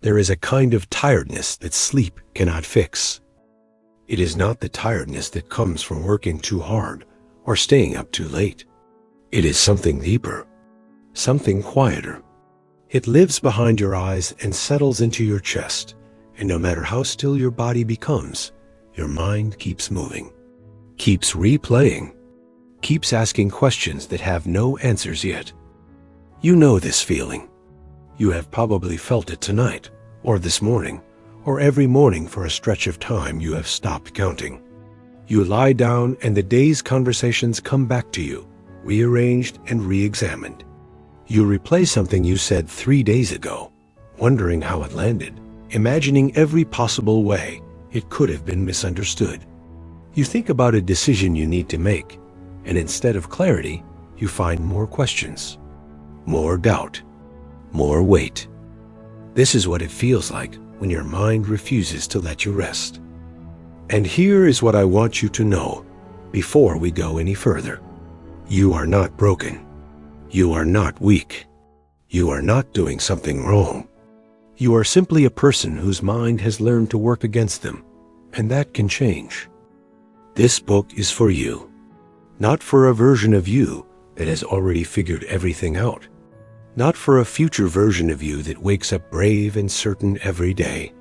There is a kind of tiredness that sleep cannot fix. It is not the tiredness that comes from working too hard or staying up too late. It is something deeper, something quieter. It lives behind your eyes and settles into your chest, and no matter how still your body becomes, your mind keeps moving, keeps replaying, keeps asking questions that have no answers yet. You know this feeling. You have probably felt it tonight, or this morning, or every morning for a stretch of time you have stopped counting. You lie down and the day's conversations come back to you, rearranged and re-examined. You replay something you said 3 days ago, wondering how it landed, imagining every possible way it could have been misunderstood. You think about a decision you need to make, and instead of clarity, you find more questions, more doubt, more weight. This is what it feels like when your mind refuses to let you rest. And here is what I want you to know before we go any further. You are not broken. You are not weak. You are not doing something wrong. You are simply a person whose mind has learned to work against them, and that can change. This book is for you, not for a version of you that has already figured everything out, not for a future version of you that wakes up brave and certain every day.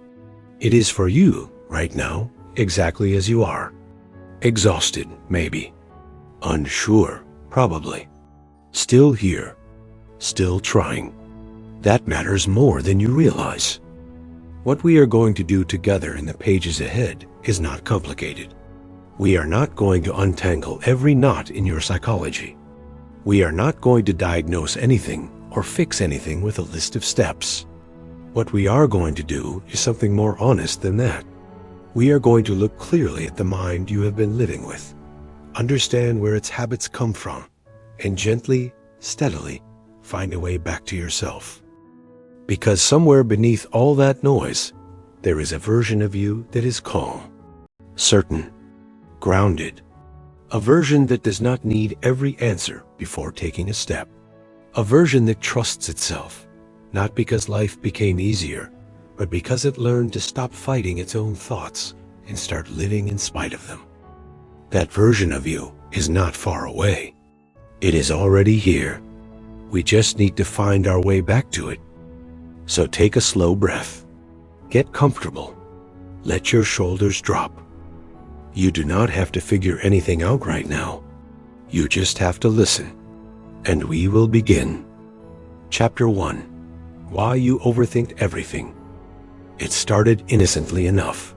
It is for you right now, exactly as you are. Exhausted, maybe. Unsure, probably. Still here, still trying. That matters more than you realize. What we are going to do together in the pages ahead is not complicated. We are not going to untangle every knot in your psychology. We are not going to diagnose anything or fix anything with a list of steps. What we are going to do is something more honest than that. We are going to look clearly at the mind you have been living with, understand where its habits come from, and gently, steadily find a way back to yourself. Because somewhere beneath all that noise, there is a version of you that is calm, certain, grounded, a version that does not need every answer before taking a step, a version that trusts itself, not because life became easier, but because it learned to stop fighting its own thoughts and start living in spite of them. That version of you is not far away. It is already here. We just need to find our way back to it. So take a slow breath. Get comfortable. Let your shoulders drop. You do not have to figure anything out right now. You just have to listen. And we will begin. Chapter 1. Why You Overthink Everything. It started innocently enough.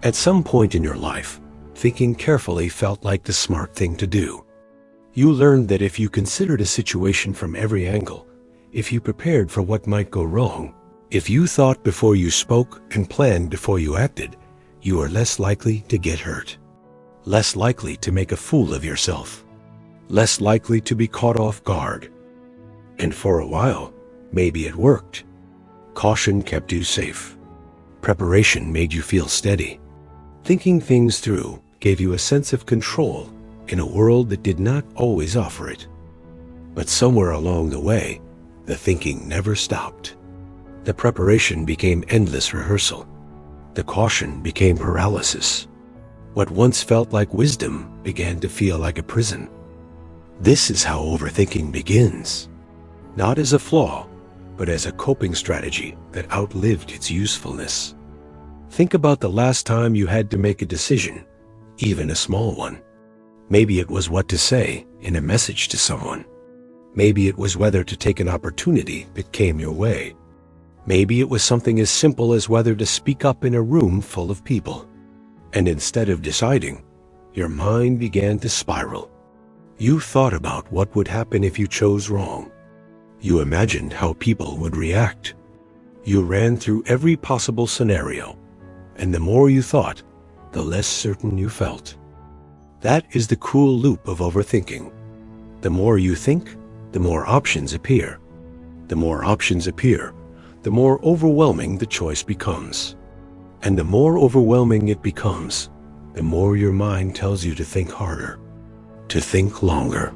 At some point in your life, thinking carefully felt like the smart thing to do. You learned that if you considered a situation from every angle, if you prepared for what might go wrong, if you thought before you spoke and planned before you acted, you are less likely to get hurt, less likely to make a fool of yourself, less likely to be caught off guard. And for a while, maybe it worked. Caution kept you safe. Preparation made you feel steady. Thinking things through gave you a sense of control in a world that did not always offer it. But somewhere along the way, the thinking never stopped. The preparation became endless rehearsal. The caution became paralysis. What once felt like wisdom began to feel like a prison. This is how overthinking begins. Not as a flaw, but as a coping strategy that outlived its usefulness. Think about the last time you had to make a decision, even a small one. Maybe it was what to say in a message to someone. Maybe it was whether to take an opportunity that came your way. Maybe it was something as simple as whether to speak up in a room full of people. And instead of deciding, your mind began to spiral. You thought about what would happen if you chose wrong. You imagined how people would react. You ran through every possible scenario, and the more you thought, the less certain you felt. That is the cruel loop of overthinking. The more you think, the more options appear. The more options appear, the more overwhelming the choice becomes. And the more overwhelming it becomes, the more your mind tells you to think harder, to think longer,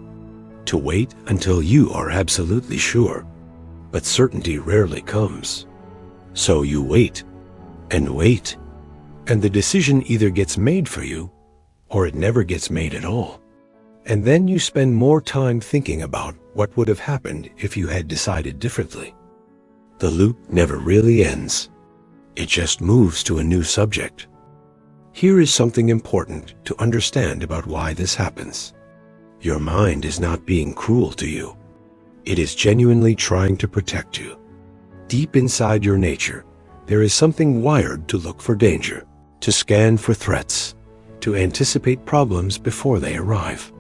to wait until you are absolutely sure. But certainty rarely comes. So you wait and wait, and the decision either gets made for you or it never gets made at all. And then you spend more time thinking about what would have happened if you had decided differently. The loop never really ends. It just moves to a new subject. Here is something important to understand about why this happens. Your mind is not being cruel to you. It is genuinely trying to protect you. Deep inside your nature, there is something wired to look for danger, to scan for threats, to anticipate problems before they arrive.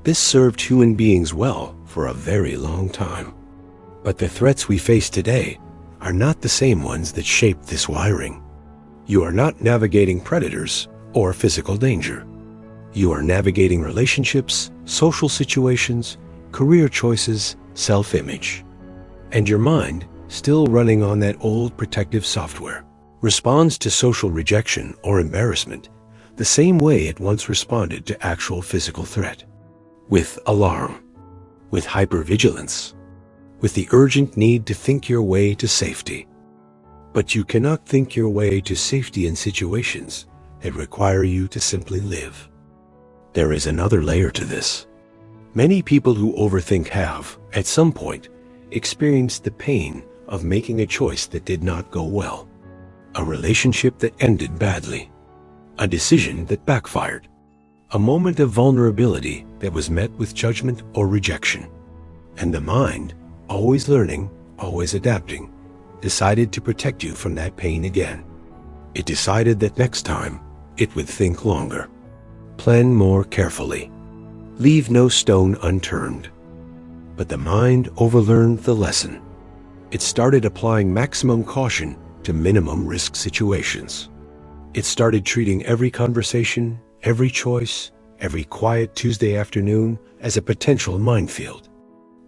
This served human beings well for a very long time. But the threats we face today are not the same ones that shaped this wiring. You are not navigating predators or physical danger. You are navigating relationships, social situations, career choices, self-image. And your mind, still running on that old protective software, responds to social rejection or embarrassment the same way it once responded to actual physical threat. With alarm, with hypervigilance, with the urgent need to think your way to safety. But you cannot think your way to safety in situations that require you to simply live. There is another layer to this. Many people who overthink have, at some point, experienced the pain of making a choice that did not go well, a relationship that ended badly, a decision that backfired, a moment of vulnerability that was met with judgment or rejection. And the mind, always learning, always adapting, decided to protect you from that pain again. It decided that next time, it would think longer, plan more carefully, leave no stone unturned. But the mind overlearned the lesson. It started applying maximum caution to minimum risk situations. It started treating every conversation, every choice, every quiet Tuesday afternoon as a potential minefield.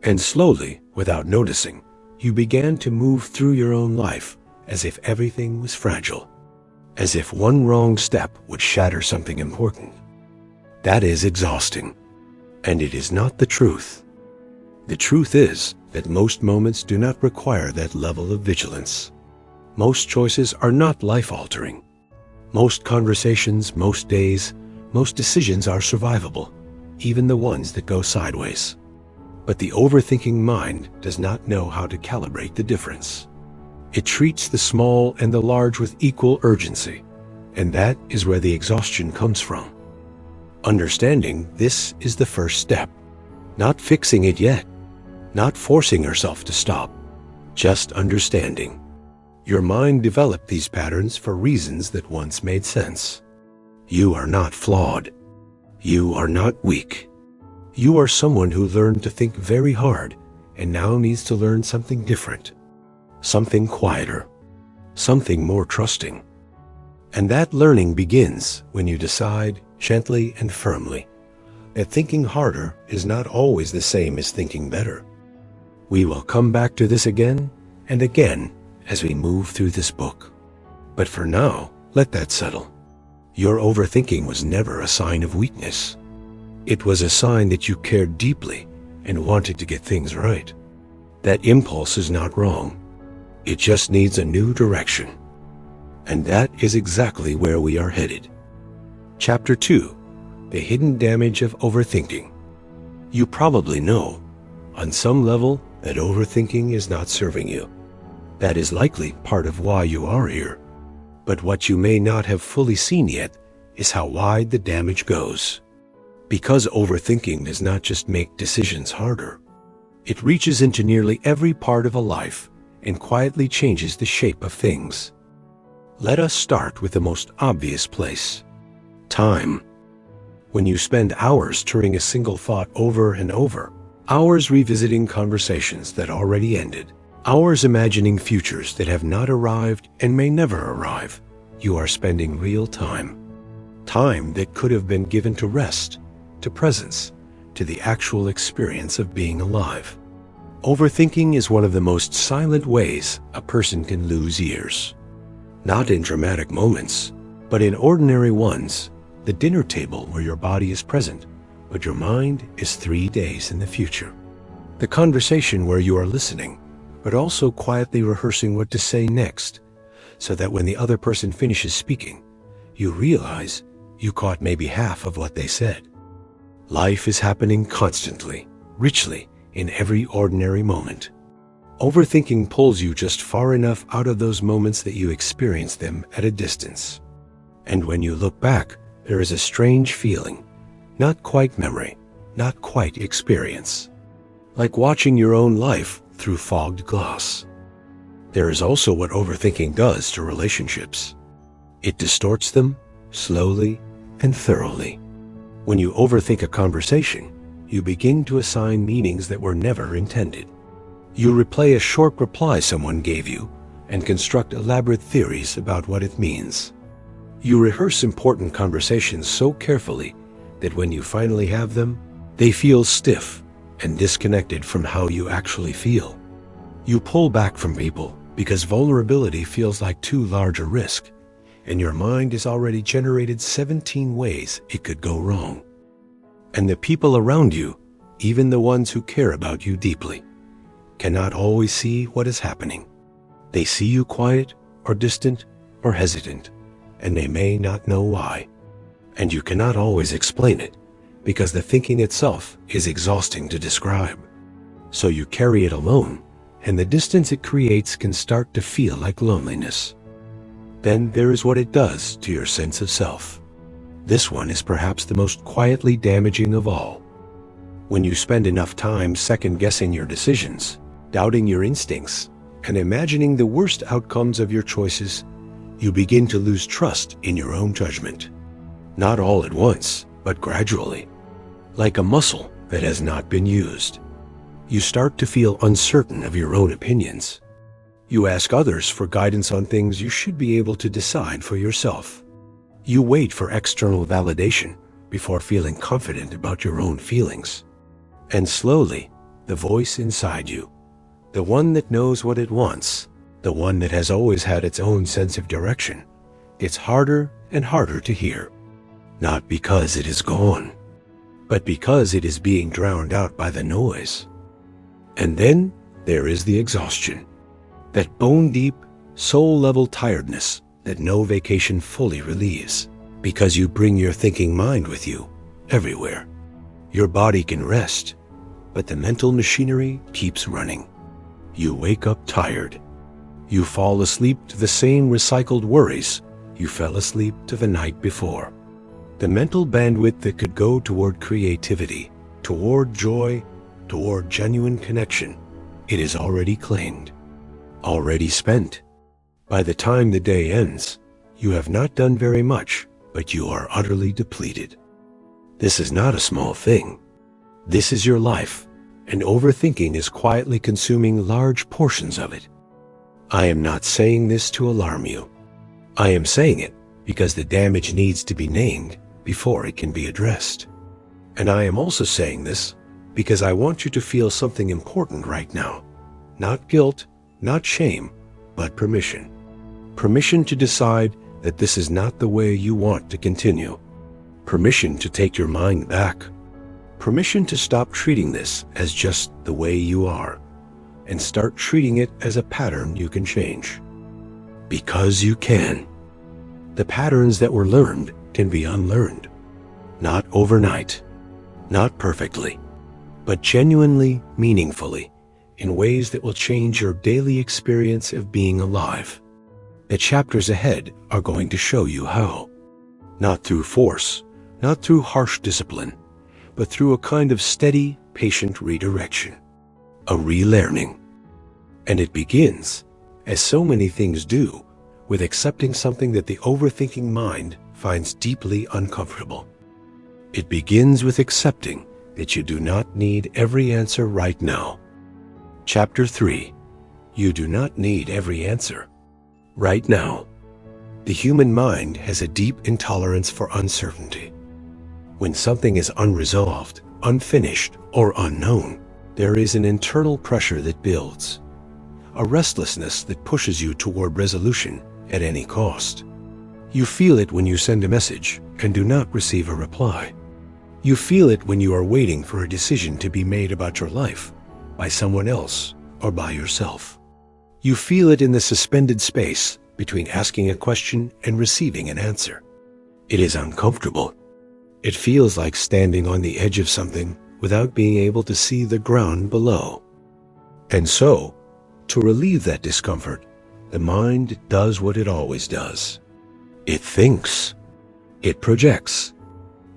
And slowly, without noticing, you began to move through your own life as if everything was fragile, as if one wrong step would shatter something important. That is exhausting, and it is not the truth. The truth is that most moments do not require that level of vigilance. Most choices are not life-altering. Most conversations, most days, most decisions are survivable, even the ones that go sideways. But the overthinking mind does not know how to calibrate the difference. It treats the small and the large with equal urgency, and that is where the exhaustion comes from. Understanding this is the first step. Not fixing it yet, not forcing yourself to stop, just understanding. Your mind developed these patterns for reasons that once made sense. You are not flawed. You are not weak. You are someone who learned to think very hard and now needs to learn something different, something quieter, something more trusting. And that learning begins when you decide, gently and firmly, that thinking harder is not always the same as thinking better. We will come back to this again and again as we move through this book. But for now, let that settle. Your overthinking was never a sign of weakness. It was a sign that you cared deeply and wanted to get things right. That impulse is not wrong. It just needs a new direction. And that is exactly where we are headed. Chapter 2, The Hidden Damage of Overthinking. You probably know, on some level, that overthinking is not serving you. That is likely part of why you are here. But what you may not have fully seen yet is how wide the damage goes. Because overthinking does not just make decisions harder. It reaches into nearly every part of a life and quietly changes the shape of things. Let us start with the most obvious place: time. When you spend hours turning a single thought over and over, hours revisiting conversations that already ended, hours imagining futures that have not arrived and may never arrive, you are spending real time. Time that could have been given to rest, to presence, to the actual experience of being alive. Overthinking is one of the most silent ways a person can lose years. Not in dramatic moments, but in ordinary ones. The dinner table where your body is present, but your mind is 3 days in the future. The conversation where you are listening, but also quietly rehearsing what to say next, so that when the other person finishes speaking, you realize you caught maybe half of what they said. Life is happening constantly, richly, in every ordinary moment. Overthinking pulls you just far enough out of those moments that you experience them at a distance. And when you look back, there is a strange feeling, not quite memory, not quite experience, like watching your own life through fogged glass. There is also what overthinking does to relationships. It distorts them slowly and thoroughly. When you overthink a conversation, you begin to assign meanings that were never intended. You replay a short reply someone gave you and construct elaborate theories about what it means. You rehearse important conversations so carefully that when you finally have them, they feel stiff and disconnected from how you actually feel. You pull back from people because vulnerability feels like too large a risk, and your mind has already generated 17 ways it could go wrong. And the people around you, even the ones who care about you deeply, cannot always see what is happening. They see you quiet or distant or hesitant, and they may not know why. And you cannot always explain it, because the thinking itself is exhausting to describe. So you carry it alone, and the distance it creates can start to feel like loneliness. Then there is what it does to your sense of self. This one is perhaps the most quietly damaging of all. When you spend enough time second-guessing your decisions, doubting your instincts, and imagining the worst outcomes of your choices, you begin to lose trust in your own judgment. Not all at once, but gradually. Like a muscle that has not been used. You start to feel uncertain of your own opinions. You ask others for guidance on things you should be able to decide for yourself. You wait for external validation before feeling confident about your own feelings. And slowly, the voice inside you, the one that knows what it wants, the one that has always had its own sense of direction, gets harder and harder to hear. Not because it is gone, but because it is being drowned out by the noise. And then there is the exhaustion, that bone-deep, soul-level tiredness that no vacation fully relieves, because you bring your thinking mind with you everywhere. Your body can rest, but the mental machinery keeps running. You wake up tired. You fall asleep to the same recycled worries you fell asleep to the night before. The mental bandwidth that could go toward creativity, toward joy, toward genuine connection, it is already claimed, already spent. By the time the day ends, you have not done very much, but you are utterly depleted. This is not a small thing. This is your life, and overthinking is quietly consuming large portions of it. I am not saying this to alarm you. I am saying it because the damage needs to be named before it can be addressed. And I am also saying this because I want you to feel something important right now. Not guilt, not shame, but permission. Permission to decide that this is not the way you want to continue. Permission to take your mind back. Permission to stop treating this as just the way you are and start treating it as a pattern you can change. Because you can. The patterns that were learned can be unlearned. Not overnight, not perfectly, but genuinely, meaningfully, in ways that will change your daily experience of being alive. The chapters ahead are going to show you how. Not through force, not through harsh discipline, but through a kind of steady, patient redirection. A relearning. And it begins, as so many things do, with accepting something that the overthinking mind finds deeply uncomfortable. It begins with accepting that you do not need every answer right now. Chapter 3. You do not need every answer right now. The human mind has a deep intolerance for uncertainty. When something is unresolved, unfinished, or unknown, there is an internal pressure that builds, a restlessness that pushes you toward resolution at any cost. You feel it when you send a message and do not receive a reply. You feel it when you are waiting for a decision to be made about your life by someone else or by yourself. You feel it in the suspended space between asking a question and receiving an answer. It is uncomfortable. It feels like standing on the edge of something without being able to see the ground below. And so, to relieve that discomfort, the mind does what it always does. It thinks. It projects.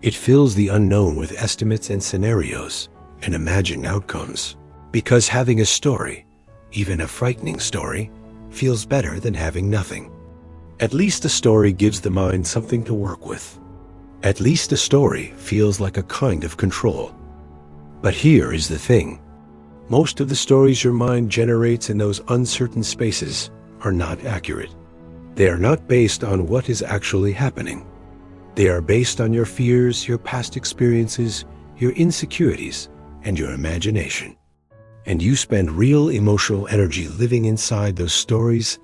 It fills the unknown with estimates and scenarios and imagined outcomes. Because having a story, even a frightening story, feels better than having nothing. At least a story gives the mind something to work with. At least a story feels like a kind of control. But here is the thing. Most of the stories your mind generates in those uncertain spaces are not accurate. They are not based on what is actually happening. They are based on your fears, your past experiences, your insecurities, and your imagination. And you spend real emotional energy living inside those stories,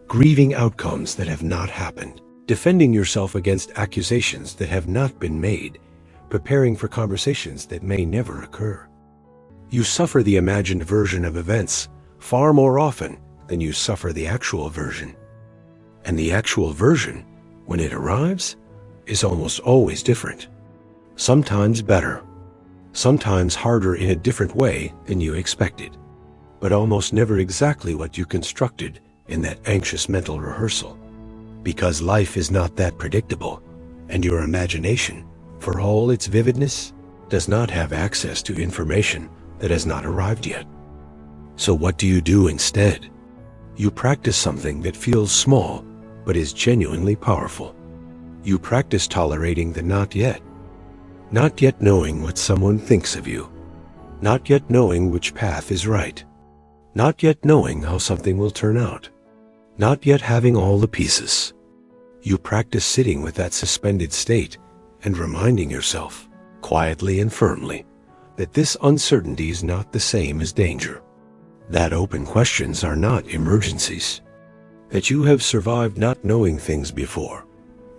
grieving outcomes that have not happened, defending yourself against accusations that have not been made, preparing for conversations that may never occur. You suffer the imagined version of events far more often than you suffer the actual version. And the actual version, when it arrives, is almost always different. Sometimes better, sometimes harder in a different way than you expected, but almost never exactly what you constructed in that anxious mental rehearsal. Because life is not that predictable, and your imagination, for all its vividness, does not have access to information that has not arrived yet. So what do you do instead? You practice something that feels small, but is genuinely powerful. You practice tolerating the not yet. Not yet knowing what someone thinks of you. Not yet knowing which path is right. Not yet knowing how something will turn out. Not yet having all the pieces. You practice sitting with that suspended state and reminding yourself, quietly and firmly, that this uncertainty is not the same as danger. That open questions are not emergencies. That you have survived not knowing things before,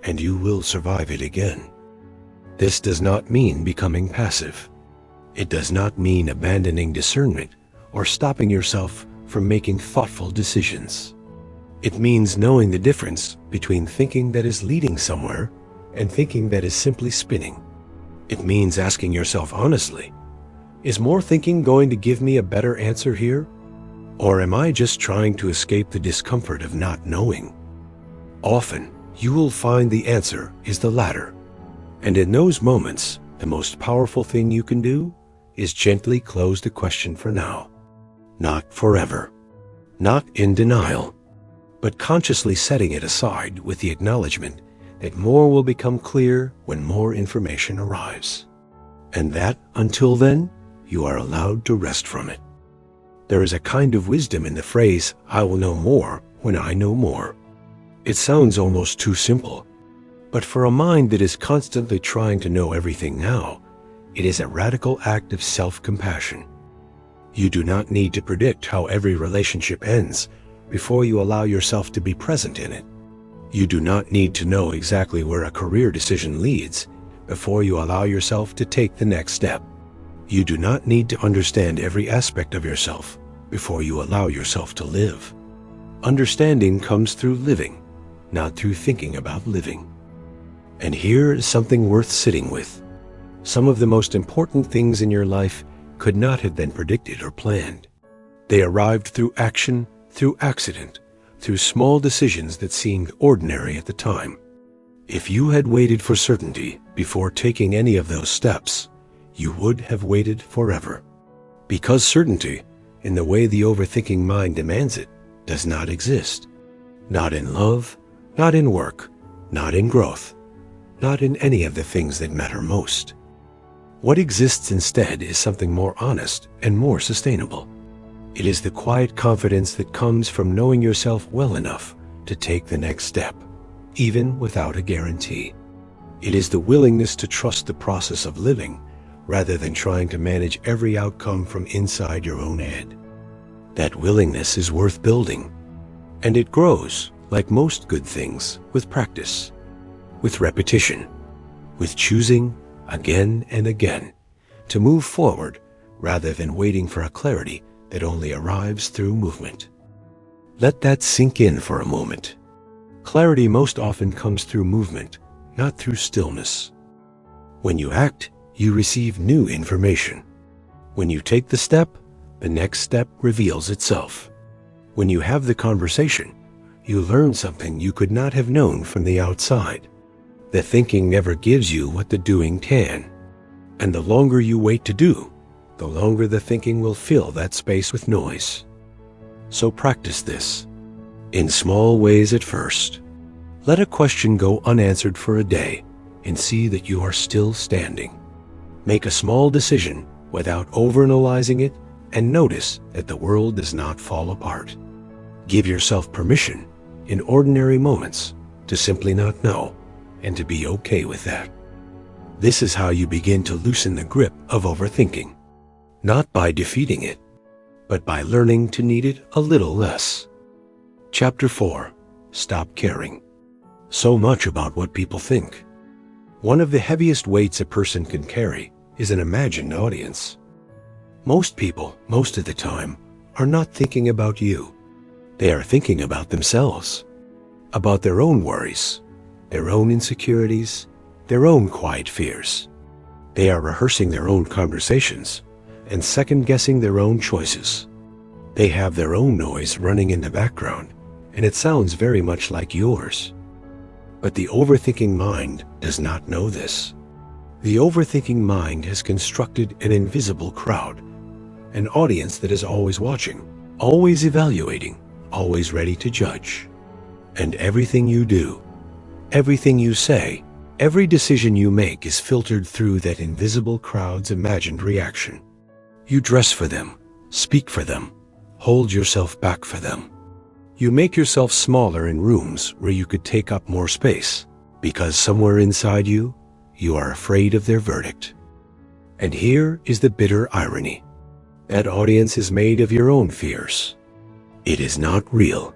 and you will survive it again. This does not mean becoming passive. It does not mean abandoning discernment or stopping yourself from making thoughtful decisions. It means knowing the difference between thinking that is leading somewhere and thinking that is simply spinning. It means asking yourself honestly, is more thinking going to give me a better answer here? Or am I just trying to escape the discomfort of not knowing? Often, you will find the answer is the latter. And in those moments, the most powerful thing you can do is gently close the question for now. Not forever. Not in denial, but consciously setting it aside with the acknowledgement that more will become clear when more information arrives. And that, until then, you are allowed to rest from it. There is a kind of wisdom in the phrase, I will know more when I know more. It sounds almost too simple, but for a mind that is constantly trying to know everything now, it is a radical act of self-compassion. You do not need to predict how every relationship ends before you allow yourself to be present in it. You do not need to know exactly where a career decision leads before you allow yourself to take the next step. You do not need to understand every aspect of yourself before you allow yourself to live. Understanding comes through living, not through thinking about living. And here is something worth sitting with. Some of the most important things in your life could not have been predicted or planned. They arrived through action, through accident, through small decisions that seemed ordinary at the time. If you had waited for certainty before taking any of those steps, you would have waited forever. Because certainty, in the way the overthinking mind demands it, does not exist. Not in love, not in work, not in growth, not in any of the things that matter most. What exists instead is something more honest and more sustainable. It is the quiet confidence that comes from knowing yourself well enough to take the next step, even without a guarantee. It is the willingness to trust the process of living rather than trying to manage every outcome from inside your own head. That willingness is worth building, and it grows, like most good things, with practice, with repetition, with choosing again and again to move forward rather than waiting for a clarity that only arrives through movement. Let that sink in for a moment. Clarity most often comes through movement, not through stillness. When you act, you receive new information. When you take the step, the next step reveals itself. When you have the conversation, you learn something you could not have known from the outside. The thinking never gives you what the doing can. And the longer you wait to do, the longer the thinking will fill that space with noise. So practice this, in small ways at first. Let a question go unanswered for a day and see that you are still standing. Make a small decision without overanalyzing it and notice that the world does not fall apart. Give yourself permission in ordinary moments to simply not know and to be okay with that. This is how you begin to loosen the grip of overthinking, not by defeating it, but by learning to need it a little less. Chapter 4. Stop caring so much about what people think. One of the heaviest weights a person can carry is an imagined audience. Most people, most of the time, are not thinking about you. They are thinking about themselves, about their own worries, their own insecurities, their own quiet fears. They are rehearsing their own conversations and second-guessing their own choices. They have their own noise running in the background, and it sounds very much like yours. But the overthinking mind does not know this. The overthinking mind has constructed an invisible crowd, an audience that is always watching, always evaluating, always ready to judge. And everything you do, everything you say, every decision you make is filtered through that invisible crowd's imagined reaction. You dress for them, speak for them, hold yourself back for them. You make yourself smaller in rooms where you could take up more space, because somewhere inside you, you are afraid of their verdict. And here is the bitter irony. That audience is made of your own fears. It is not real.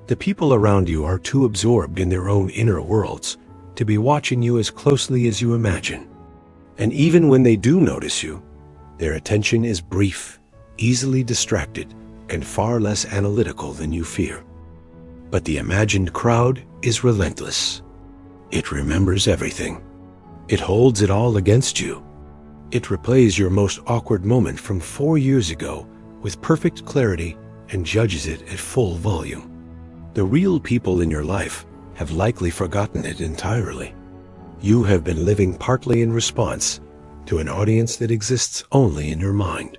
The people around you are too absorbed in their own inner worlds to be watching you as closely as you imagine. And even when they do notice you, their attention is brief, easily distracted, and far less analytical than you fear. But the imagined crowd is relentless. It remembers everything. It holds it all against you. It replays your most awkward moment from 4 years ago with perfect clarity and judges it at full volume. The real people in your life have likely forgotten it entirely. You have been living partly in response to an audience that exists only in your mind.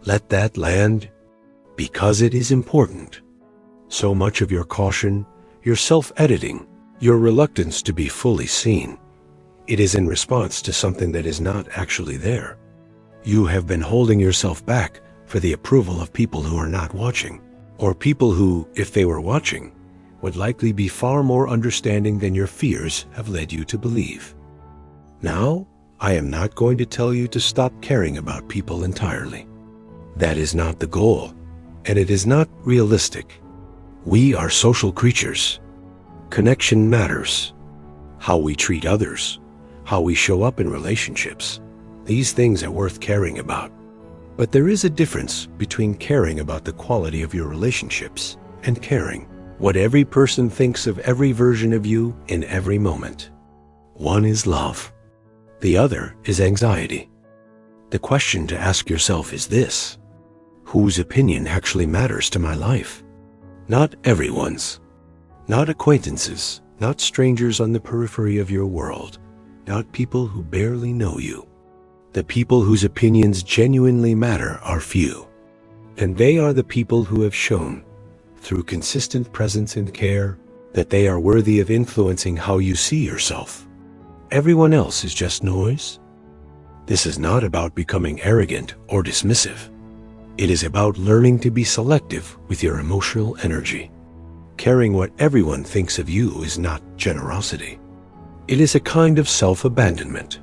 Let that land, because it is important. So much of your caution, your self-editing, your reluctance to be fully seen, it is in response to something that is not actually there. You have been holding yourself back for the approval of people who are not watching, or people who, if they were watching, would likely be far more understanding than your fears have led you to believe. Now, I am not going to tell you to stop caring about people entirely. That is not the goal, and it is not realistic. We are social creatures. Connection matters. How we treat others, how we show up in relationships, these things are worth caring about. But there is a difference between caring about the quality of your relationships and caring what every person thinks of every version of you in every moment. One is love. The other is anxiety. The question to ask yourself is this: whose opinion actually matters to my life? Not everyone's. Not acquaintances, not strangers on the periphery of your world, not people who barely know you. The people whose opinions genuinely matter are few, and they are the people who have shown, through consistent presence and care, that they are worthy of influencing how you see yourself. Everyone else is just noise. This is not about becoming arrogant or dismissive. It is about learning to be selective with your emotional energy. Caring what everyone thinks of you is not generosity. It is a kind of self-abandonment.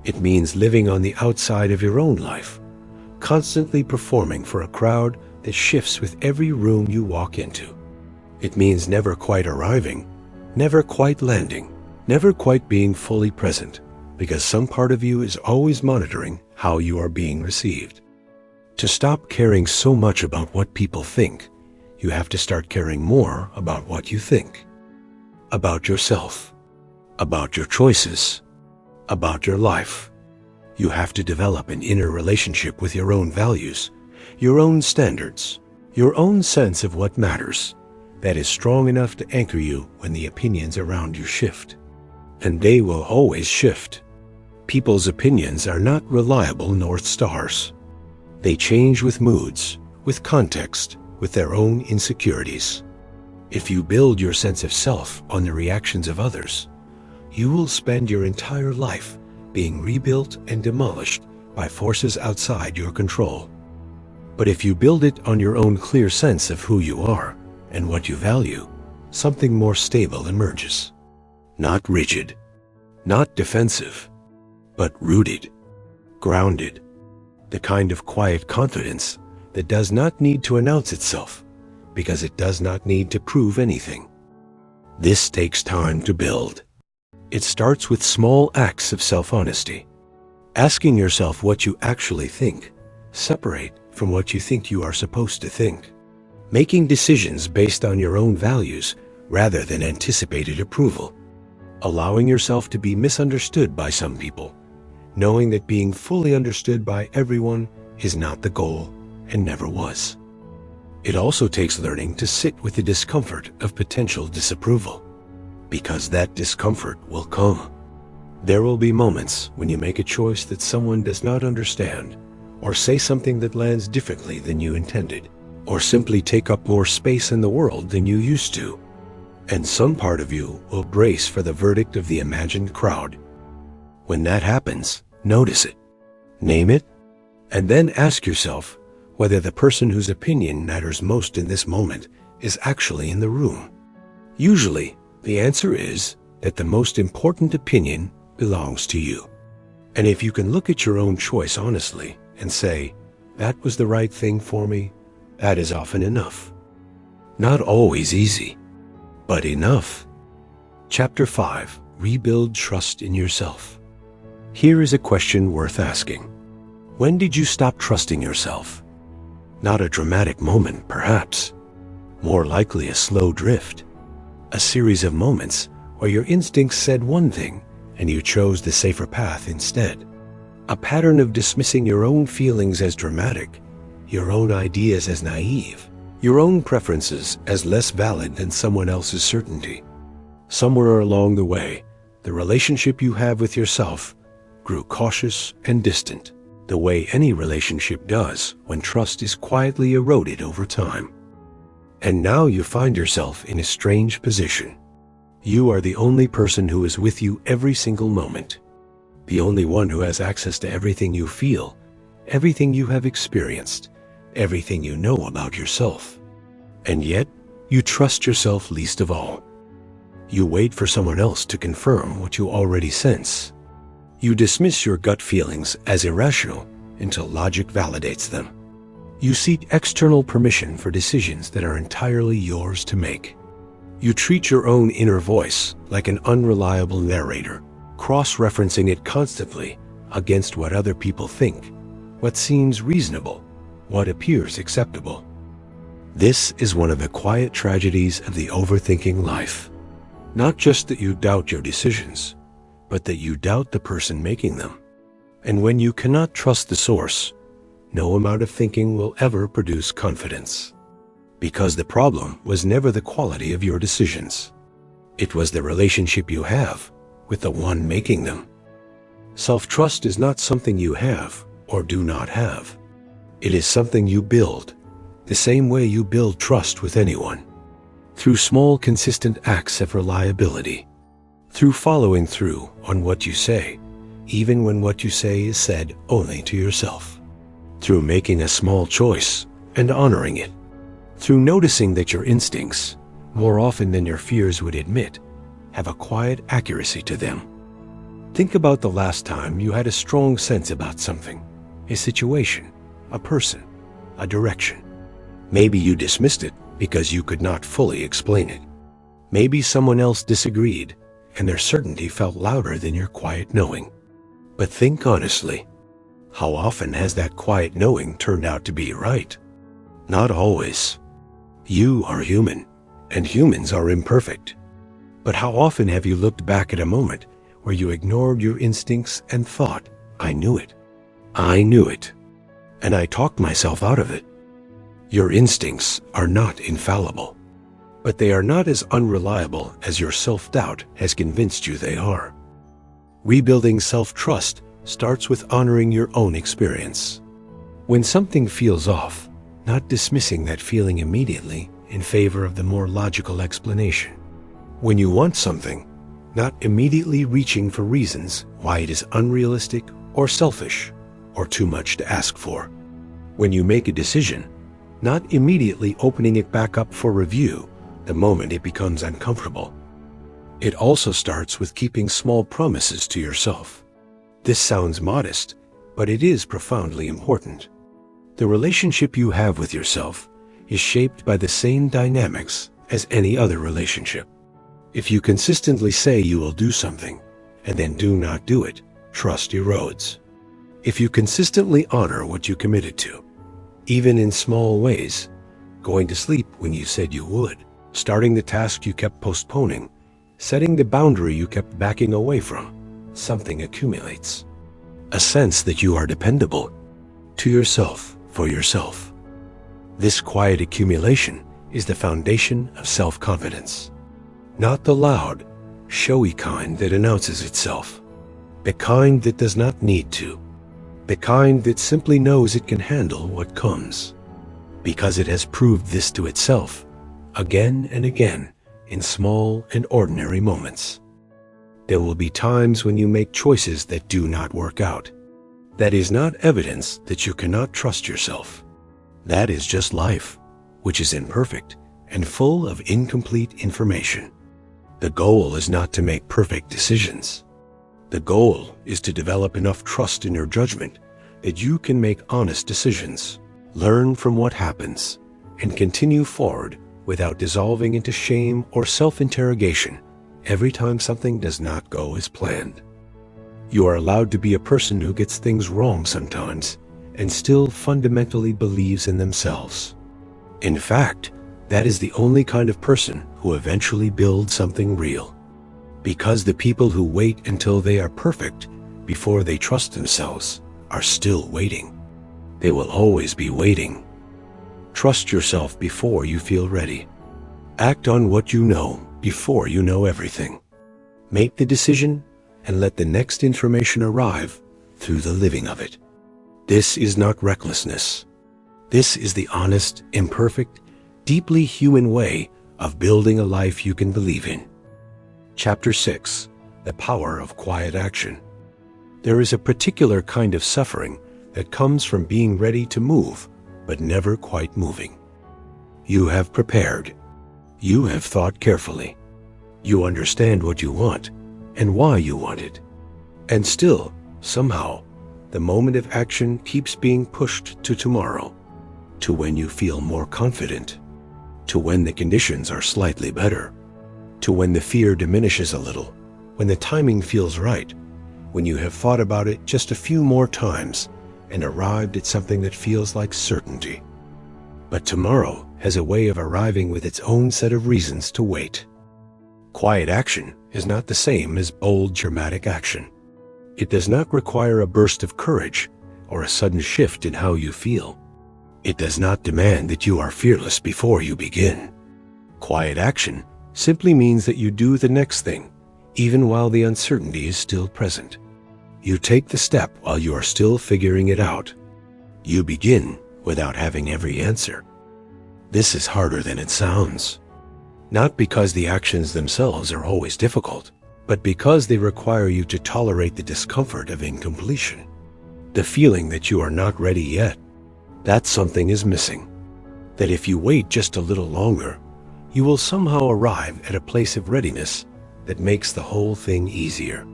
It means living on the outside of your own life, constantly performing for a crowd that shifts with every room you walk into. It means never quite arriving, never quite landing, never quite being fully present, because some part of you is always monitoring how you are being received. To stop caring so much about what people think, you have to start caring more about what you think. about yourself, about your choices, about your life. You have to develop an inner relationship with your own values, your own standards, your own sense of what matters, that is strong enough to anchor you when the opinions around you shift. And they will always shift. People's opinions are not reliable North Stars. They change with moods, with context, with their own insecurities. If you build your sense of self on the reactions of others, you will spend your entire life being rebuilt and demolished by forces outside your control. But if you build it on your own clear sense of who you are and what you value, something more stable emerges. Not rigid, not defensive, but rooted, grounded, the kind of quiet confidence that does not need to announce itself because it does not need to prove anything. This takes time to build. It starts with small acts of self-honesty, asking yourself what you actually think, separate from what you think you are supposed to think, making decisions based on your own values rather than anticipated approval, allowing yourself to be misunderstood by some people, knowing that being fully understood by everyone is not the goal and never was. It also takes learning to sit with the discomfort of potential disapproval, because that discomfort will come. There will be moments when you make a choice that someone does not understand, or say something that lands differently than you intended, or simply take up more space in the world than you used to. And some part of you will brace for the verdict of the imagined crowd. When that happens, notice it, name it, and then ask yourself whether the person whose opinion matters most in this moment is actually in the room. Usually, the answer is that the most important opinion belongs to you. And if you can look at your own choice honestly and say, that was the right thing for me, that is often enough. Not always easy, but enough. Chapter 5, Rebuild Trust in Yourself. Here is a question worth asking. When did you stop trusting yourself? Not a dramatic moment, perhaps. More likely a slow drift. A series of moments where your instincts said one thing and you chose the safer path instead. A pattern of dismissing your own feelings as dramatic, your own ideas as naive, your own preferences as less valid than someone else's certainty. Somewhere along the way, the relationship you have with yourself grew cautious and distant, the way any relationship does when trust is quietly eroded over time. And now you find yourself in a strange position. You are the only person who is with you every single moment, the only one who has access to everything you feel, everything you have experienced, everything you know about yourself. And yet, you trust yourself least of all. You wait for someone else to confirm what you already sense. You dismiss your gut feelings as irrational until logic validates them. You seek external permission for decisions that are entirely yours to make. You treat your own inner voice like an unreliable narrator, cross-referencing it constantly against what other people think, what seems reasonable, what appears acceptable. This is one of the quiet tragedies of the overthinking life. Not just that you doubt your decisions, but that you doubt the person making them. And when you cannot trust the source, no amount of thinking will ever produce confidence. Because the problem was never the quality of your decisions. It was the relationship you have with the one making them. Self-trust is not something you have or do not have. It is something you build, the same way you build trust with anyone. Through small, consistent acts of reliability. Through following through on what you say, even when what you say is said only to yourself. Through making a small choice and honoring it. Through noticing that your instincts, more often than your fears would admit, have a quiet accuracy to them. Think about the last time you had a strong sense about something, a situation, a person, a direction. Maybe you dismissed it because you could not fully explain it. Maybe someone else disagreed, and their certainty felt louder than your quiet knowing. But think honestly, how often has that quiet knowing turned out to be right? Not always. You are human, and humans are imperfect. But how often have you looked back at a moment where you ignored your instincts and thought, I knew it. I knew it. And I talked myself out of it. Your instincts are not infallible, but they are not as unreliable as your self-doubt has convinced you they are. Rebuilding self-trust starts with honoring your own experience. When something feels off, not dismissing that feeling immediately in favor of the more logical explanation. When you want something, not immediately reaching for reasons why it is unrealistic or selfish or too much to ask for. When you make a decision, not immediately opening it back up for review the moment it becomes uncomfortable. It also starts with keeping small promises to yourself. This sounds modest, but it is profoundly important. The relationship you have with yourself is shaped by the same dynamics as any other relationship. If you consistently say you will do something and then do not do it, trust erodes. If you consistently honor what you committed to, even in small ways, going to sleep when you said you would, starting the task you kept postponing, setting the boundary you kept backing away from, something accumulates. A sense that you are dependable to yourself for yourself. This quiet accumulation is the foundation of self-confidence. Not the loud, showy kind that announces itself, the kind that does not need to, the kind that simply knows it can handle what comes, because it has proved this to itself again and again in small and ordinary moments. There will be times when you make choices that do not work out. That is not evidence that you cannot trust yourself. That is just life, which is imperfect and full of incomplete information. The goal is not to make perfect decisions. The goal is to develop enough trust in your judgment that you can make honest decisions, learn from what happens, and continue forward without dissolving into shame or self-interrogation every time something does not go as planned. You are allowed to be a person who gets things wrong sometimes and still fundamentally believes in themselves. In fact, that is the only kind of person who eventually builds something real. Because the people who wait until they are perfect before they trust themselves are still waiting. They will always be waiting. Trust yourself before you feel ready. Act on what you know before you know everything. Make the decision and let the next information arrive through the living of it. This is not recklessness. This is the honest, imperfect, deeply human way of building a life you can believe in. Chapter 6. The Power of Quiet Action. There is a particular kind of suffering that comes from being ready to move, but never quite moving. You have prepared. You have thought carefully. You understand what you want and why you want it. And still, somehow, the moment of action keeps being pushed to tomorrow, to when you feel more confident, to when the conditions are slightly better, to when the fear diminishes a little, when the timing feels right, when you have thought about it just a few more times and arrived at something that feels like certainty. But tomorrow has a way of arriving with its own set of reasons to wait. Quiet action is not the same as bold, dramatic action. It does not require a burst of courage or a sudden shift in how you feel. It does not demand that you are fearless before you begin. Quiet action simply means that you do the next thing, even while the uncertainty is still present. You take the step while you are still figuring it out. You begin without having every answer. This is harder than it sounds. Not because the actions themselves are always difficult, but because they require you to tolerate the discomfort of incompletion. The feeling that you are not ready yet, that something is missing. That if you wait just a little longer, you will somehow arrive at a place of readiness that makes the whole thing easier.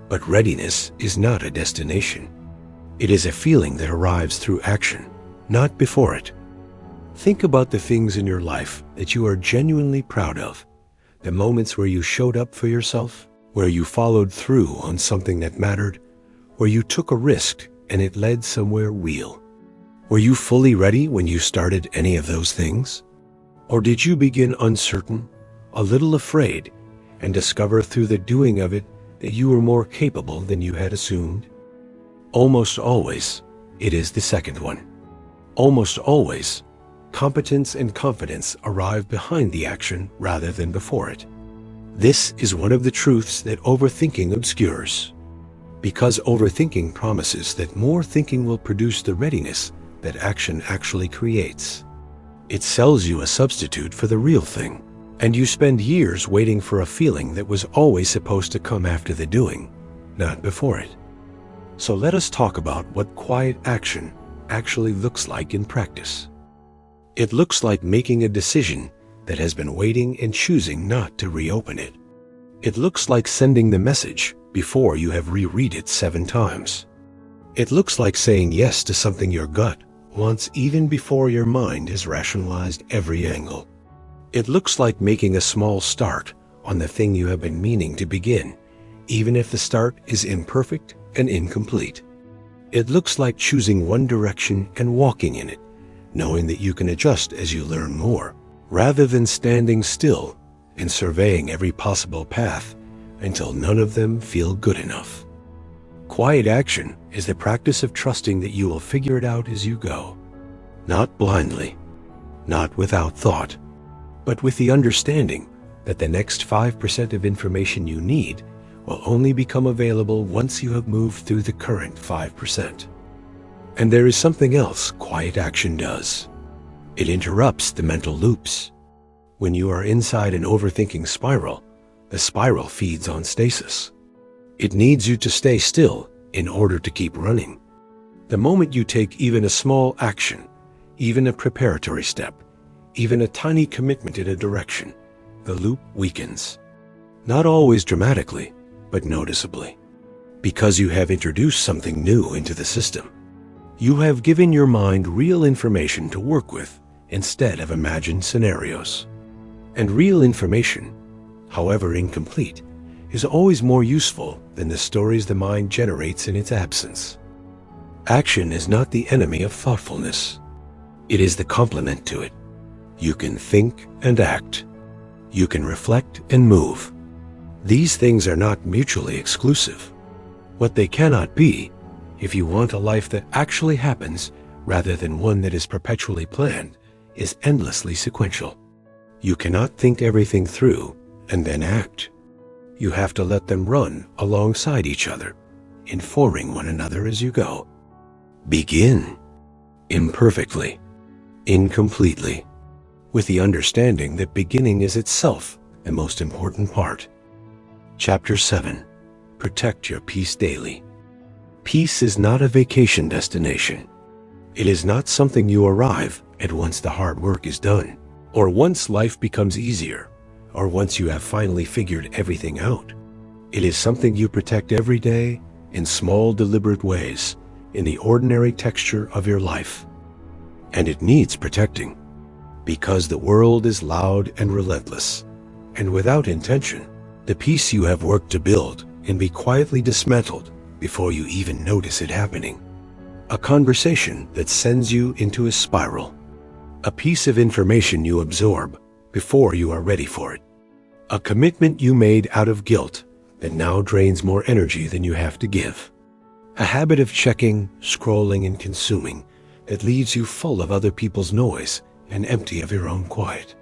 But readiness is not a destination. It is a feeling that arrives through action, not before it. Think about the things in your life that you are genuinely proud of, the moments where you showed up for yourself, where you followed through on something that mattered, where you took a risk and it led somewhere real. Were you fully ready when you started any of those things? Or did you begin uncertain, a little afraid, and discover through the doing of it that you are more capable than you had assumed? Almost always, it is the second one. Almost always, competence and confidence arrive behind the action rather than before it. This is one of the truths that overthinking obscures. Because overthinking promises that more thinking will produce the readiness that action actually creates. It sells you a substitute for the real thing, and you spend years waiting for a feeling that was always supposed to come after the doing, not before it. So let us talk about what quiet action actually looks like in practice. It looks like making a decision that has been waiting and choosing not to reopen it. It looks like sending the message before you have reread it 7 times. It looks like saying yes to something your gut wants even before your mind has rationalized every angle. It looks like making a small start on the thing you have been meaning to begin, even if the start is imperfect and incomplete. It looks like choosing one direction and walking in it, knowing that you can adjust as you learn more, rather than standing still and surveying every possible path until none of them feel good enough. Quiet action is the practice of trusting that you will figure it out as you go, not blindly, not without thought, but with the understanding that the next 5% of information you need will only become available once you have moved through the current 5%. And there is something else quiet action does. It interrupts the mental loops. When you are inside an overthinking spiral, the spiral feeds on stasis. It needs you to stay still in order to keep running. The moment you take even a small action, even a preparatory step, even a tiny commitment in a direction, the loop weakens. Not always dramatically, but noticeably. Because you have introduced something new into the system. You have given your mind real information to work with instead of imagined scenarios. And real information, however incomplete, is always more useful than the stories the mind generates in its absence. Action is not the enemy of thoughtfulness. It is the complement to it. You can think and act. You can reflect and move. These things are not mutually exclusive. What they cannot be, if you want a life that actually happens rather than one that is perpetually planned, is endlessly sequential. You cannot think everything through and then act. You have to let them run alongside each other, informing one another as you go. Begin imperfectly, incompletely, with the understanding that beginning is itself the most important part. Chapter 7. Protect your peace daily. Peace is not a vacation destination. It is not something you arrive at once the hard work is done, or once life becomes easier, or once you have finally figured everything out. It is something you protect every day in small, deliberate ways, in the ordinary texture of your life. And it needs protecting, because the world is loud and relentless, and without intention, the peace you have worked to build can be quietly dismantled before you even notice it happening. A conversation that sends you into a spiral. A piece of information you absorb before you are ready for it. A commitment you made out of guilt that now drains more energy than you have to give. A habit of checking, scrolling, and consuming that leaves you full of other people's noise and empty of your own quiet.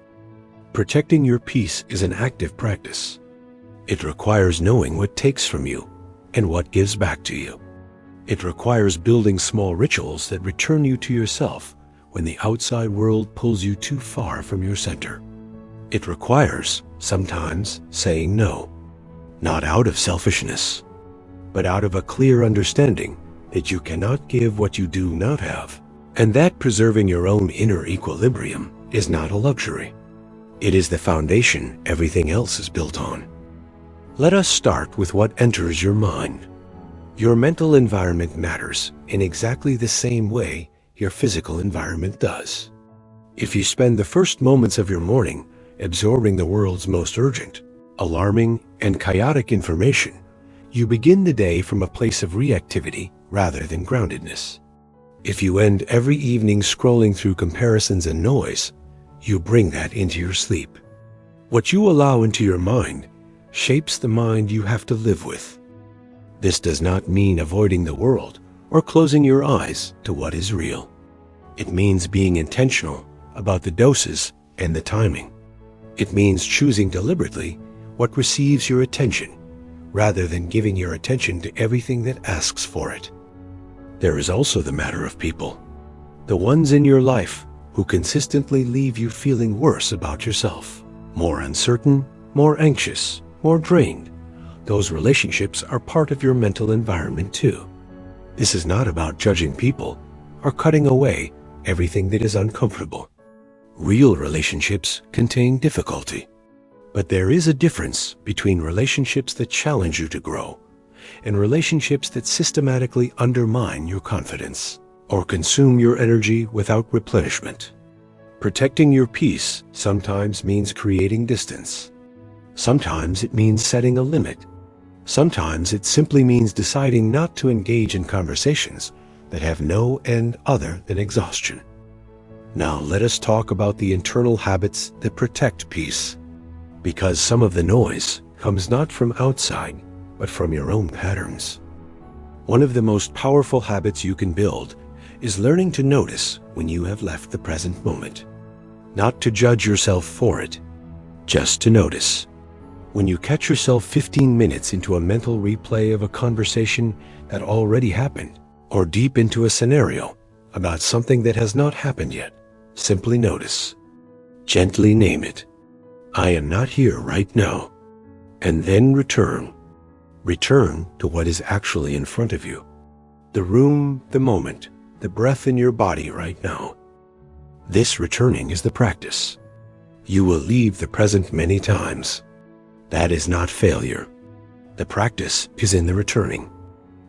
Protecting your peace is an active practice. It requires knowing what takes from you and what gives back to you. It requires building small rituals that return you to yourself when the outside world pulls you too far from your center. It requires, sometimes, saying no, not out of selfishness, but out of a clear understanding that you cannot give what you do not have, and that preserving your own inner equilibrium is not a luxury. It is the foundation everything else is built on. Let us start with what enters your mind. Your mental environment matters in exactly the same way your physical environment does. If you spend the first moments of your morning absorbing the world's most urgent, alarming, and chaotic information, you begin the day from a place of reactivity rather than groundedness. If you end every evening scrolling through comparisons and noise, you bring that into your sleep. What you allow into your mind shapes the mind you have to live with. This does not mean avoiding the world or closing your eyes to what is real. It means being intentional about the doses and the timing. It means choosing deliberately what receives your attention, rather than giving your attention to everything that asks for it. There is also the matter of people, the ones in your life who consistently leave you feeling worse about yourself, more uncertain, more anxious, more drained. Those relationships are part of your mental environment too. This is not about judging people or cutting away everything that is uncomfortable. Real relationships contain difficulty, but there is a difference between relationships that challenge you to grow and relationships that systematically undermine your confidence or consume your energy without replenishment. Protecting your peace sometimes means creating distance. Sometimes it means setting a limit. Sometimes it simply means deciding not to engage in conversations that have no end other than exhaustion. Now let us talk about the internal habits that protect peace, because some of the noise comes not from outside, but from your own patterns. One of the most powerful habits you can build is learning to notice when you have left the present moment. Not to judge yourself for it, just to notice. When you catch yourself 15 minutes into a mental replay of a conversation that already happened, or deep into a scenario about something that has not happened yet, simply notice. Gently name it. I am not here right now. And then return. Return to what is actually in front of you. The room, the moment, the breath in your body right now. This returning is the practice. You will leave the present many times. That is not failure. The practice is in the returning.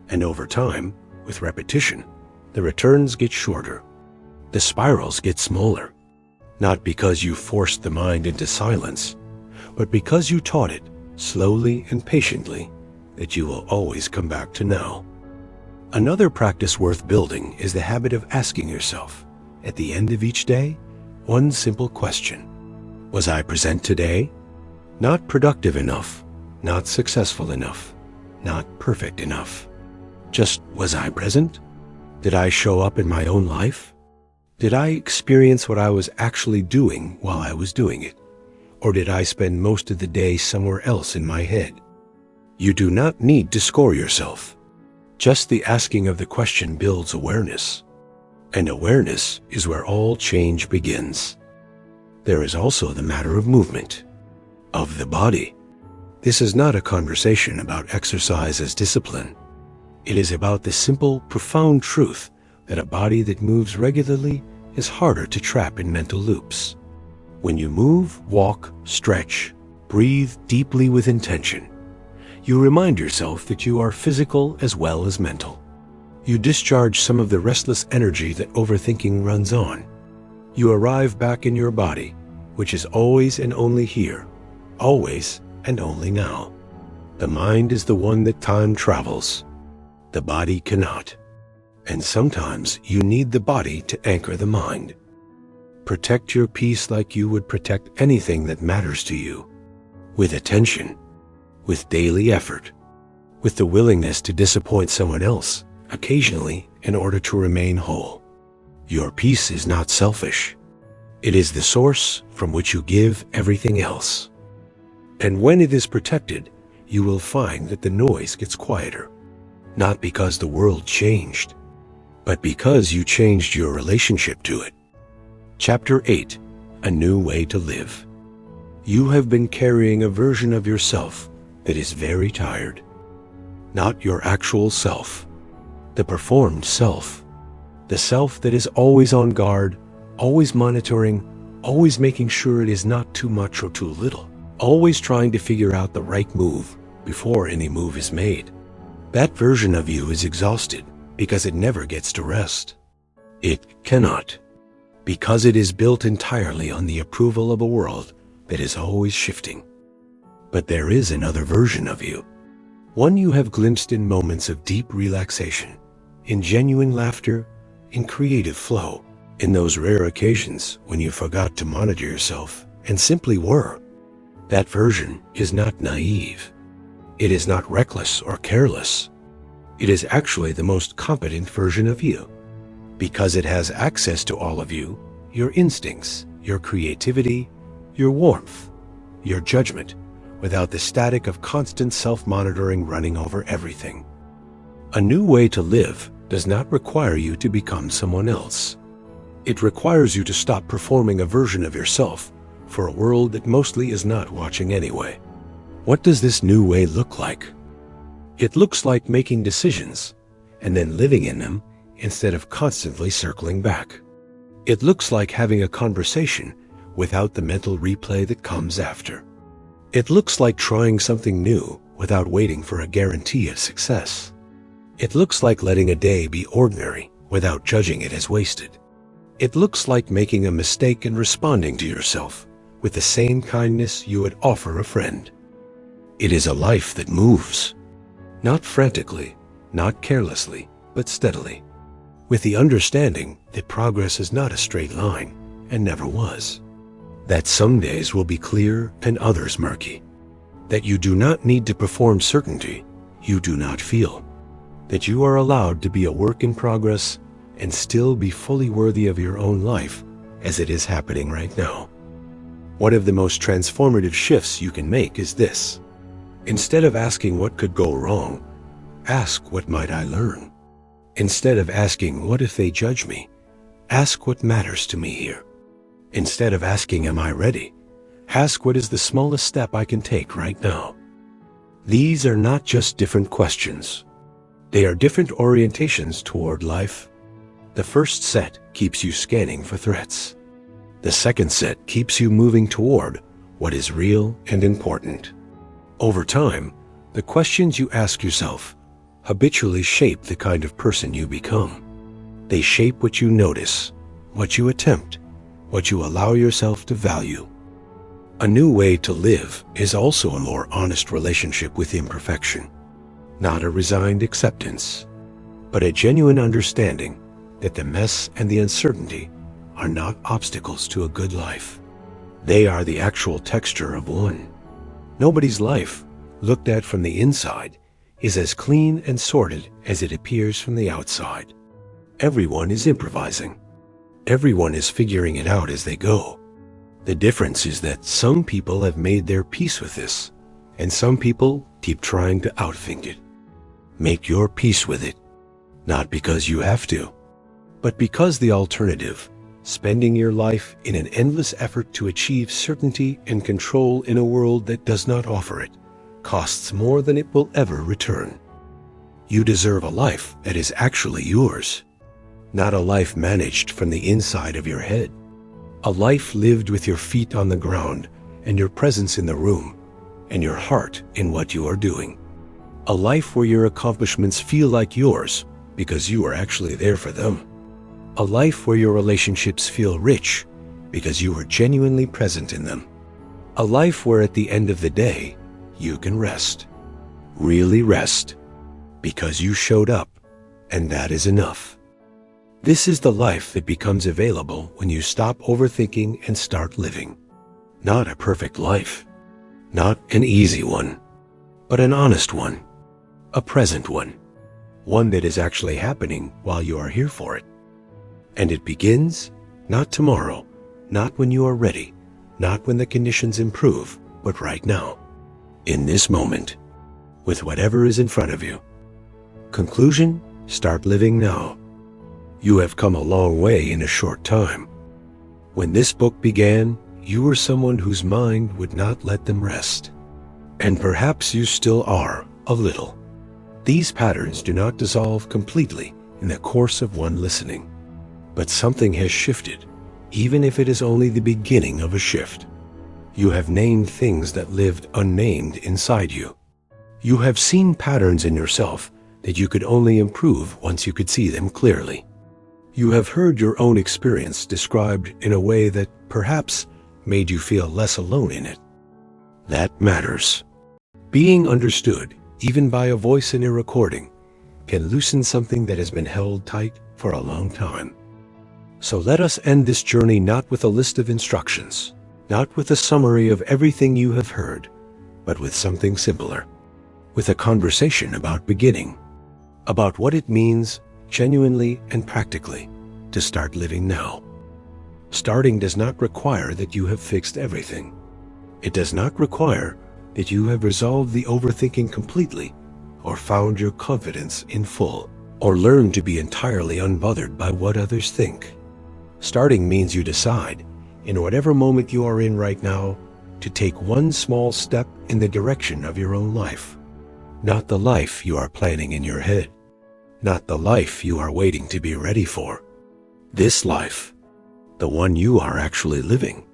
And over time, with repetition, the returns get shorter. The spirals get smaller. Not because you forced the mind into silence, but because you taught it, slowly and patiently, that you will always come back to now. Another practice worth building is the habit of asking yourself, at the end of each day, one simple question. Was I present today? Not productive enough, not successful enough, not perfect enough. Just, was I present? Did I show up in my own life? Did I experience what I was actually doing while I was doing it? Or did I spend most of the day somewhere else in my head? You do not need to score yourself. Just the asking of the question builds awareness. And awareness is where all change begins. There is also the matter of movement, of the body. This is not a conversation about exercise as discipline. It is about the simple, profound truth that a body that moves regularly is harder to trap in mental loops. When you move, walk, stretch, breathe deeply with intention, you remind yourself that you are physical as well as mental. You discharge some of the restless energy that overthinking runs on. You arrive back in your body, which is always and only here, always and only now. The mind is the one that time travels. The body cannot. And sometimes you need the body to anchor the mind. Protect your peace like you would protect anything that matters to you, with attention, with daily effort, with the willingness to disappoint someone else occasionally in order to remain whole. Your peace is not selfish. It is the source from which you give everything else. And when it is protected, you will find that the noise gets quieter, not because the world changed, but because you changed your relationship to it. Chapter 8, A New Way to Live. You have been carrying a version of yourself that is very tired. Not your actual self, the performed self, the self that is always on guard, always monitoring, always making sure it is not too much or too little, always trying to figure out the right move before any move is made. That version of you is exhausted because it never gets to rest. It cannot, because it is built entirely on the approval of a world that is always shifting. But there is another version of you, one you have glimpsed in moments of deep relaxation, in genuine laughter, in creative flow, in those rare occasions when you forgot to monitor yourself and simply were. That version is not naive. It is not reckless or careless. It is actually the most competent version of you, because it has access to all of you, your instincts, your creativity, your warmth, your judgment, without the static of constant self-monitoring running over everything. A new way to live does not require you to become someone else. It requires you to stop performing a version of yourself for a world that mostly is not watching anyway. What does this new way look like? It looks like making decisions and then living in them instead of constantly circling back. It looks like having a conversation without the mental replay that comes after. It looks like trying something new without waiting for a guarantee of success. It looks like letting a day be ordinary without judging it as wasted. It looks like making a mistake and responding to yourself with the same kindness you would offer a friend. It is a life that moves, not frantically, not carelessly, but steadily, with the understanding that progress is not a straight line and never was, that some days will be clear and others murky, that you do not need to perform certainty you do not feel, that you are allowed to be a work in progress and still be fully worthy of your own life as it is happening right now. One of the most transformative shifts you can make is this. Instead of asking what could go wrong, ask what might I learn. Instead of asking what if they judge me, ask what matters to me here. Instead of asking am I ready, ask what is the smallest step I can take right now. These are not just different questions. They are different orientations toward life. The first set keeps you scanning for threats. The second set keeps you moving toward what is real and important. Over time, the questions you ask yourself habitually shape the kind of person you become. They shape what you notice, what you attempt, what you allow yourself to value. A new way to live is also a more honest relationship with imperfection, not a resigned acceptance, but a genuine understanding that the mess and the uncertainty are not obstacles to a good life. They are the actual texture of one. Nobody's life, looked at from the inside, is as clean and sorted as it appears from the outside. Everyone is improvising. Everyone is figuring it out as they go. The difference is that some people have made their peace with this, and some people keep trying to outthink it. Make your peace with it, not because you have to, but because the alternative, spending your life in an endless effort to achieve certainty and control in a world that does not offer it, costs more than it will ever return. You deserve a life that is actually yours, not a life managed from the inside of your head. A life lived with your feet on the ground and your presence in the room and your heart in what you are doing. A life where your accomplishments feel like yours because you are actually there for them. A life where your relationships feel rich because you are genuinely present in them. A life where at the end of the day, you can rest. Really rest. Because you showed up, and that is enough. This is the life that becomes available when you stop overthinking and start living. Not a perfect life. Not an easy one. But an honest one. A present one. One that is actually happening while you are here for it. And it begins, not tomorrow, not when you are ready, not when the conditions improve, but right now. In this moment, with whatever is in front of you. Conclusion, start living now. You have come a long way in a short time. When this book began, you were someone whose mind would not let them rest. And perhaps you still are, a little. These patterns do not dissolve completely in the course of one listening. But something has shifted, even if it is only the beginning of a shift. You have named things that lived unnamed inside you. You have seen patterns in yourself that you could only improve once you could see them clearly. You have heard your own experience described in a way that perhaps made you feel less alone in it. That matters. Being understood, even by a voice in a recording, can loosen something that has been held tight for a long time. So let us end this journey not with a list of instructions, Not with a summary of everything you have heard, but with something simpler. With a conversation about beginning. About what it means, genuinely and practically, to start living now. Starting does not require that you have fixed everything. It does not require that you have resolved the overthinking completely, or found your confidence in full, or learned to be entirely unbothered by what others think. Starting means you decide, in whatever moment you are in right now, to take one small step in the direction of your own life. Not the life you are planning in your head. Not the life you are waiting to be ready for. This life, the one you are actually living.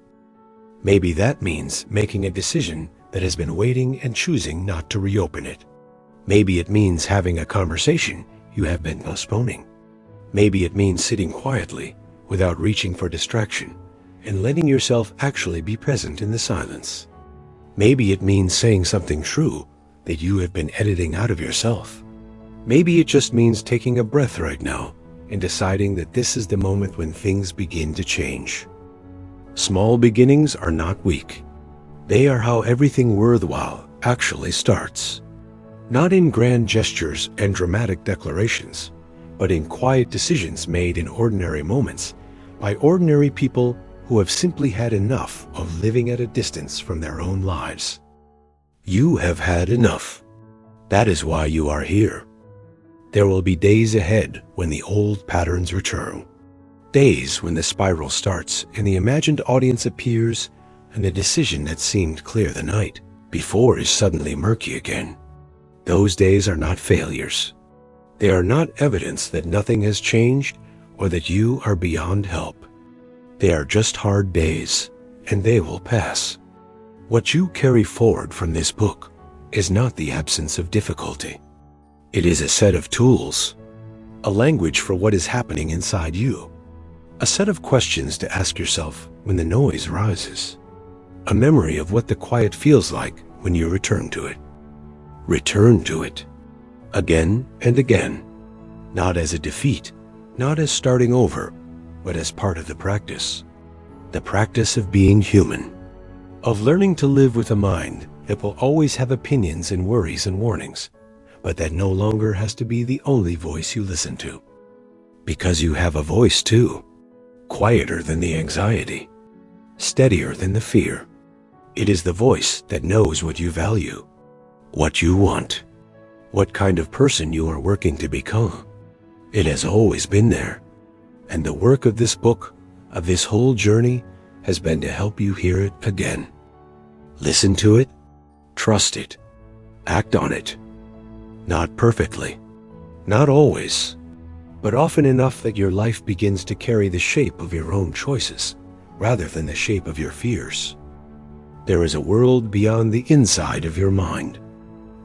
Maybe that means making a decision that has been waiting and choosing not to reopen it. Maybe it means having a conversation you have been postponing. Maybe it means sitting quietly without reaching for distraction and letting yourself actually be present in the silence. Maybe it means saying something true that you have been editing out of yourself. Maybe it just means taking a breath right now and deciding that this is the moment when things begin to change. Small beginnings are not weak. They are how everything worthwhile actually starts. Not in grand gestures and dramatic declarations, but in quiet decisions made in ordinary moments by ordinary people who have simply had enough of living at a distance from their own lives. You have had enough. That is why you are here. There will be days ahead when the old patterns return. Days when the spiral starts and the imagined audience appears and the decision that seemed clear the night before is suddenly murky again. Those days are not failures. They are not evidence that nothing has changed or that you are beyond help. They are just hard days, and they will pass. What you carry forward from this book is not the absence of difficulty. It is a set of tools, a language for what is happening inside you, a set of questions to ask yourself when the noise rises, a memory of what the quiet feels like when you return to it. Return to it, again and again, not as a defeat, not as starting over, but as part of the practice of being human, of learning to live with a mind that will always have opinions and worries and warnings, but that no longer has to be the only voice you listen to. Because you have a voice too, quieter than the anxiety, steadier than the fear. It is the voice that knows what you value, what you want, what kind of person you are working to become. It has always been there, and the work of this book, of this whole journey, has been to help you hear it again. Listen to it, trust it, act on it. Not perfectly, not always, but often enough that your life begins to carry the shape of your own choices, rather than the shape of your fears. There is a world beyond the inside of your mind,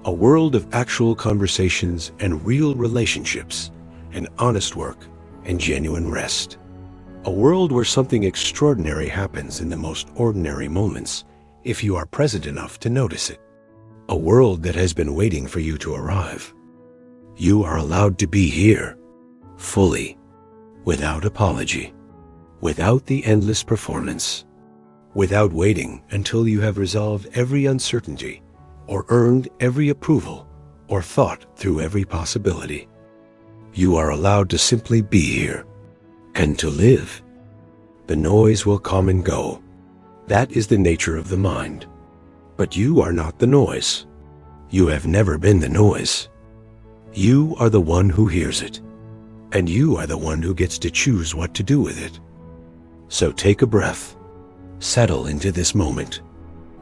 a world of actual conversations and real relationships, and honest work and genuine rest. A world where something extraordinary happens in the most ordinary moments, if you are present enough to notice it. A world that has been waiting for you to arrive. You are allowed to be here, fully, without apology, without the endless performance, without waiting until you have resolved every uncertainty, or earned every approval, or thought through every possibility. You are allowed to simply be here, and to live. The noise will come and go. That is the nature of the mind. But you are not the noise. You have never been the noise. You are the one who hears it, and you are the one who gets to choose what to do with it. So take a breath, settle into this moment,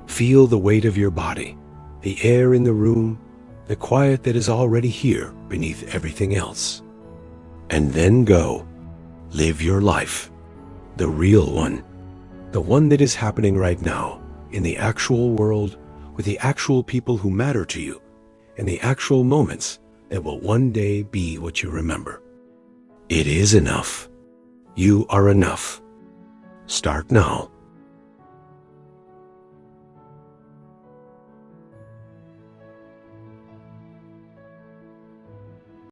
feel the weight of your body, the air in the room, the quiet that is already here beneath everything else. And then go, live your life, the real one, the one that is happening right now, in the actual world, with the actual people who matter to you, and the actual moments that will one day be what you remember. It is enough. You are enough. Start now.